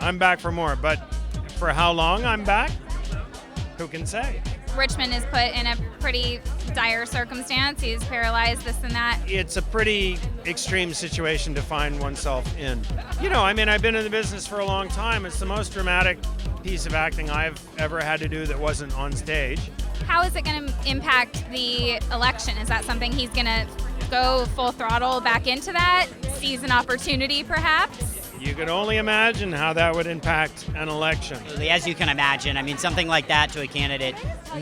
I'm back for more, but for how long I'm back, who can say? Richmond is put in a pretty dire circumstance. He's paralyzed, this and that. It's a pretty extreme situation to find oneself in. I've been in the business for a long time. It's the most dramatic piece of acting I've ever had to do that wasn't on stage. How is it going to impact the election? Is that something he's going to go full throttle back into that? Seize an opportunity, perhaps? You could only imagine how that would impact an election. As you can imagine, something like that to a candidate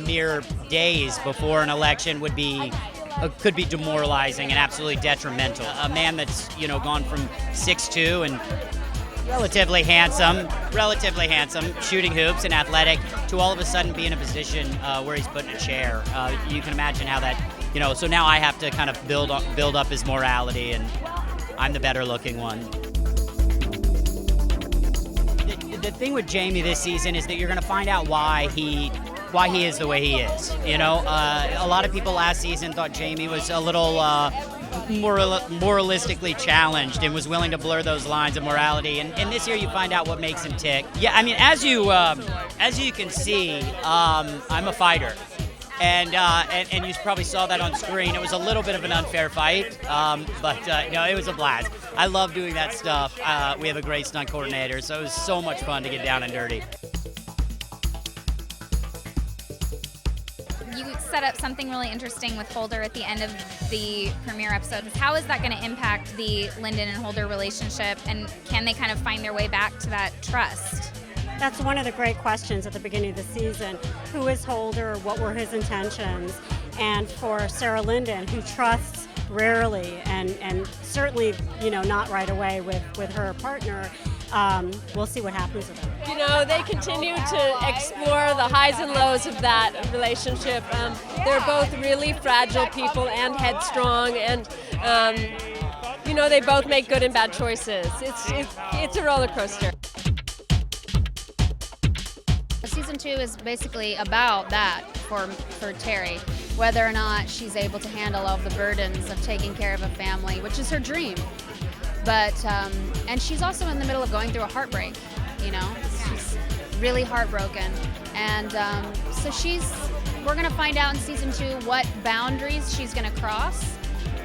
mere days before an election could be demoralizing and absolutely detrimental. A man that's, gone from 6'2" and relatively handsome, shooting hoops and athletic, to all of a sudden be in a position where he's put in a chair. You can imagine how that, so now I have to kind of build up his morality, and I'm the better looking one. The thing with Jamie this season is that you're going to find out why he is the way he is. A lot of people last season thought Jamie was a little moralistically challenged and was willing to blur those lines of morality. And this year you find out what makes him tick. Yeah, as you can see, I'm a fighter. And you probably saw that on screen. It was a little bit of an unfair fight, but it was a blast. I love doing that stuff. We have a great stunt coordinator, so it was so much fun to get down and dirty. You set up something really interesting with Holder at the end of the premiere episode. How is that going to impact the Linden and Holder relationship, and can they kind of find their way back to that trust? That's one of the great questions at the beginning of the season. Who is Holder? What were his intentions? And for Sarah Linden, who trusts rarely and certainly, not right away with her partner, we'll see what happens with them. They continue to explore the highs and lows of that relationship. They're both really fragile people and headstrong, and they both make good and bad choices. It's a roller coaster. Season 2 is basically about that for Terry, whether or not she's able to handle all the burdens of taking care of a family, which is her dream. But and she's also in the middle of going through a heartbreak. She's really heartbroken, and so we're going to find out in season 2 what boundaries she's going to cross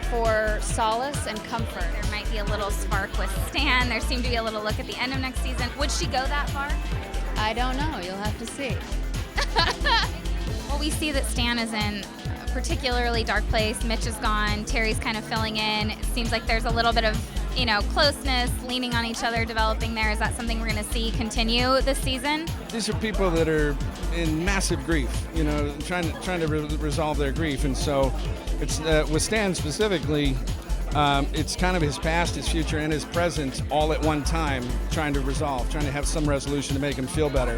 for solace and comfort. There might be a little spark with Stan. There seemed to be a little look at the end of next season. Would she go that far? I don't know. You'll have to see. Well, we see that Stan is in a particularly dark place. Mitch is gone. Terry's kind of filling in. It seems like there's a little bit of, closeness, leaning on each other, developing there. Is that something we're going to see continue this season? These are people that are in massive grief, trying to resolve their grief. And so it's with Stan specifically, it's kind of his past, his future, and his present all at one time, trying to have some resolution to make him feel better.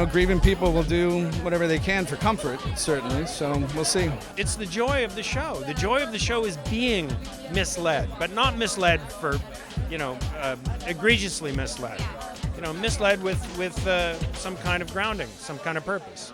Grieving people will do whatever they can for comfort, certainly, so we'll see. It's the joy of the show. The joy of the show is being misled, but not misled for, egregiously misled. Misled with some kind of grounding, some kind of purpose.